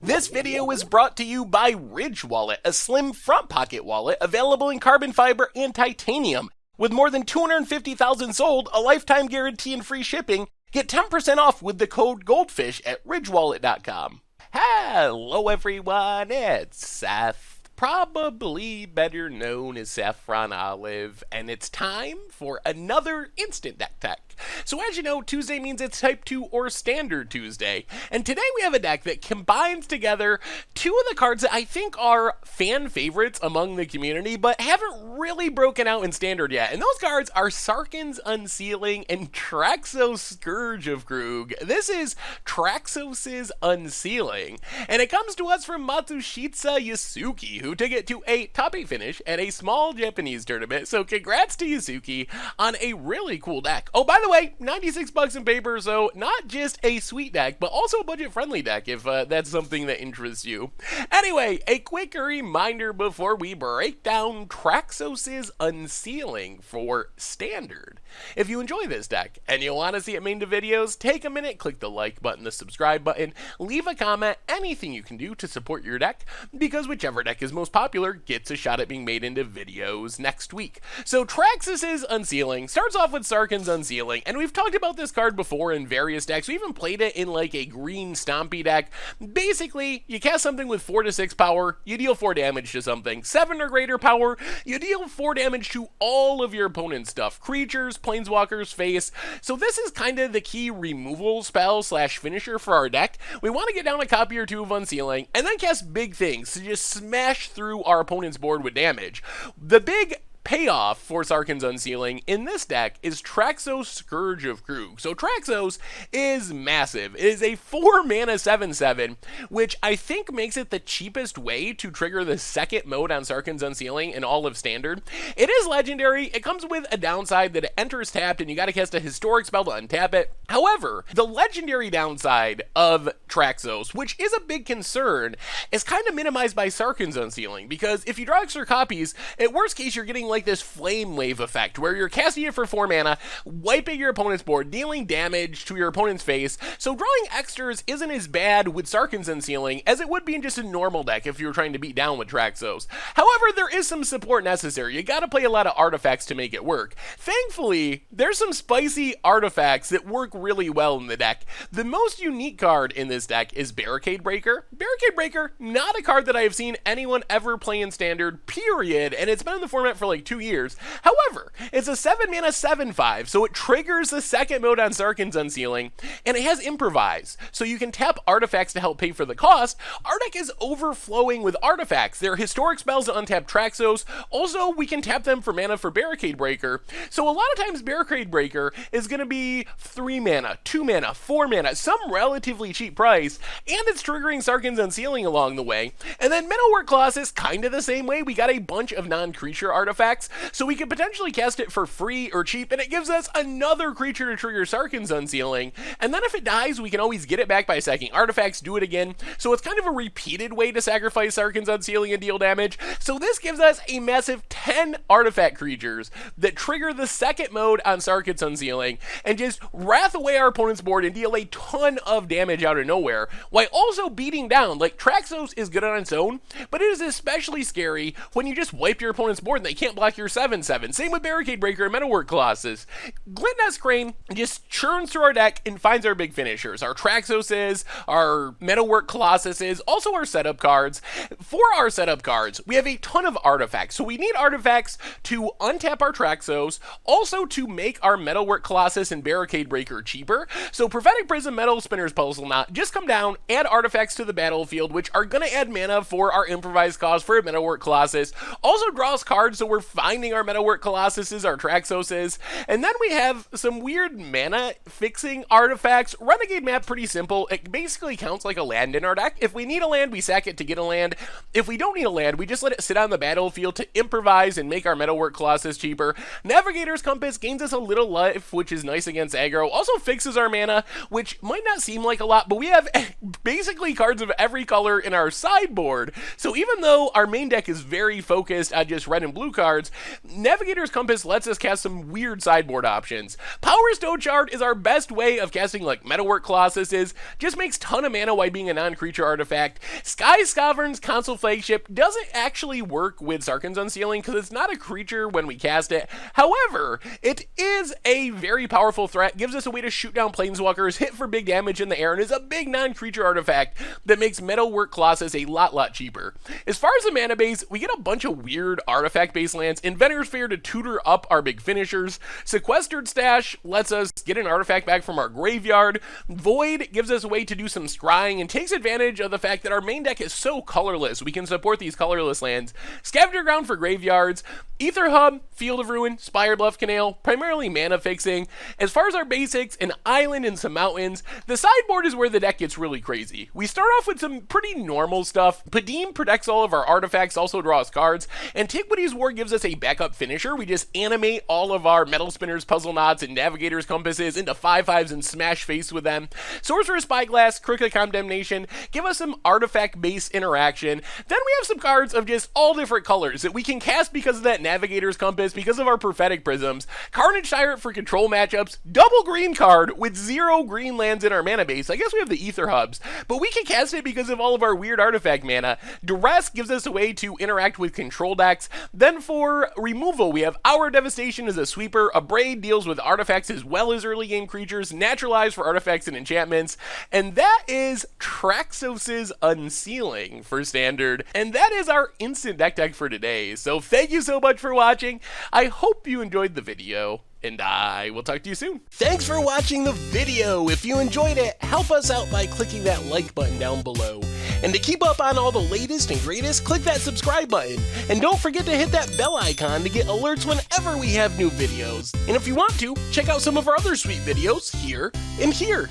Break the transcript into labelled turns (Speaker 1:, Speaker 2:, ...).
Speaker 1: This video is brought to you by Ridge Wallet, a slim front pocket wallet available in carbon fiber and titanium. With more than 250,000 sold, a lifetime guarantee and free shipping, get 10% off with the code GOLDFISH at ridgewallet.com. Hello everyone, it's Seth, probably better known as Saffron Olive, and it's time for another Instant Deck Tech. So as you know, Tuesday means it's Type 2 or Standard Tuesday, and today we have a deck that combines together two of the cards that I think are fan favorites among the community, but haven't really broken out in Standard yet, and those cards are Sarkhan's Unsealing and Traxos' Scourge of Kroog. This is Traxos' Unsealing, and it comes to us from Matsushita Yasuki, who took it to a top 8 finish at a small Japanese tournament, so congrats to Yasuki on a really cool deck. Oh, by the way, $96 in paper, so not just a sweet deck, but also a budget-friendly deck if that's something that interests you. Anyway, a quick reminder before we break down Traxos' Unsealing for Standard. If you enjoy this deck and you want to see it made into videos, take a minute, click the like button, the subscribe button, leave a comment, anything you can do to support your deck, because whichever deck is most popular gets a shot at being made into videos next week. So Traxos' Unsealing starts off with Sarkhan's Unsealing, and we've talked about this card before in various decks. We even played it in like a green stompy deck. Basically, you cast something with 4 to 6 power, you deal 4 damage to something. 7 or greater power, you deal 4 damage to all of your opponent's stuff. Creatures, planeswalkers, face. So this is kind of the key removal spell slash finisher for our deck. We want to get down a copy or two of Unsealing, and then cast big things to just smash through our opponent's board with damage. The big payoff for Sarkhan's Unsealing in this deck is Traxos' Scourge of Kroog. So Traxos is massive. It is a 4-mana 7/7, which I think makes it the cheapest way to trigger the second mode on Sarkhan's Unsealing in all of Standard. It is legendary. It comes with a downside that it enters tapped and you gotta cast a historic spell to untap it. However, the legendary downside of Traxos, which is a big concern, is kind of minimized by Sarkhan's Unsealing, because if you draw extra copies, at worst case you're getting like this flame wave effect where you're casting it for 4 mana, wiping your opponent's board, dealing damage to your opponent's face. So drawing extras isn't as bad with Sarkhan's Unsealing as it would be in just a normal deck if you were trying to beat down with Traxos. However, there is some support necessary. You gotta play a lot of artifacts to make it work. Thankfully, there's some spicy artifacts that work really well in the deck. The most unique card in this deck is Barricade Breaker. Barricade Breaker, not a card that I have seen anyone ever play in Standard, period, and it's been in the format for like 2 years. However, it's a 7-mana 7/5, so it triggers the second mode on Sarkhan's Unsealing, and it has Improvise, so you can tap artifacts to help pay for the cost. Our deck is overflowing with artifacts. They're historic spells to untap Traxos. Also, we can tap them for mana for Barricade Breaker. So a lot of times Barricade Breaker is going to be 3 mana, 2 mana, 4 mana, some relatively cheap price, and it's triggering Sarkhan's Unsealing along the way. And then Metalwork Colossus, kind of the same way. We got a bunch of non-creature artifacts, so we could potentially cast it for free or cheap, and it gives us another creature to trigger Sarkhan's Unsealing. And then if it dies, we can always get it back by sacking artifacts, do it again. So it's kind of a repeated way to sacrifice Sarkhan's Unsealing and deal damage. So this gives us a massive 10 artifact creatures that trigger the second mode on Sarkhan's Unsealing and just wrath away our opponent's board and deal a ton of damage out of nowhere, while also beating down. Like, Traxos is good on its own, but it is especially scary when you just wipe your opponent's board and they can't block your 7/7. Same with Barricade Breaker and Metalwork Colossus. Glintnest Crane just churns through our deck and finds our big finishers. Our Traxoses, our Metalwork Colossuses, also our setup cards. For our setup cards, we have a ton of artifacts. So we need artifacts to untap our Traxos, also to make our Metalwork Colossus and Barricade Breaker cheaper. So Prophetic Prism, Metal Spinner's Puzzle Knot, just come down, add artifacts to the battlefield, which are going to add mana for our Improvised cost for a Metalwork Colossus. Also draws cards, so we're finding our Metalwork Colossuses, our Traxoses, and then we have some weird mana fixing artifacts. Renegade Map, pretty simple. It basically counts like a land in our deck. If we need a land, we sack it to get a land. If we don't need a land, we just let it sit on the battlefield to improvise and make our Metalwork Colossus cheaper. Navigator's Compass gains us a little life, which is nice against aggro. Also fixes our mana, which might not seem like a lot, but we have basically cards of every color in our sideboard. So even though our main deck is very focused on just red and blue cards, cards, Navigator's Compass lets us cast some weird sideboard options. Power Stone Shard is our best way of casting like Metalwork Colossuses, just makes ton of mana while being a non-creature artifact. Sky Sovereign's console flagship doesn't actually work with Sarkhan's Unsealing because it's not a creature when we cast it. However, it is a very powerful threat, gives us a way to shoot down Planeswalkers, hit for big damage in the air, and is a big non-creature artifact that makes Metalwork Colossus a lot cheaper. As far as the mana base, we get a bunch of weird artifact-based lands. Inventor's Fair to tutor up our big finishers. Sequestered Stash lets us get an artifact back from our graveyard. Void gives us a way to do some scrying and takes advantage of the fact that our main deck is so colorless. We can support these colorless lands. Scavenger Ground for graveyards. Ether Hub, Field of Ruin, Spire Bluff Canal, primarily mana fixing. As far as our basics, an island and some mountains. The sideboard is where the deck gets really crazy. We start off with some pretty normal stuff. Padim protects all of our artifacts, also draws cards. Antiquities War gives us a backup finisher. We just animate all of our Metal Spinners, Puzzle Knots, and Navigator's Compasses into 5/5s and smash face with them. Sorcerer's Spyglass, Crooked Condemnation give us some artifact-based interaction. Then we have some cards of just all different colors that we can cast because of that Navigator's Compass, because of our Prophetic Prisms. Carnage Tyrant for control matchups, double green card with 0 green lands in our mana base. I guess we have the Ether Hubs, but we can cast it because of all of our weird artifact mana. Duress gives us a way to interact with control decks. Then for removal, we have Our Devastation as a sweeper. Abrade deals with artifacts as well as early game creatures. Naturalize for artifacts and enchantments. And that is Traxos' Unsealing for standard. And that is our instant deck for today. So thank you so much for watching. I hope you enjoyed the video, and I will talk to you soon. Thanks for watching the video. If you enjoyed it, help us out by clicking that like button down below. And to keep up on all the latest and greatest, click that subscribe button. And don't forget to hit that bell icon to get alerts whenever we have new videos. And if you want to, check out some of our other sweet videos here and here.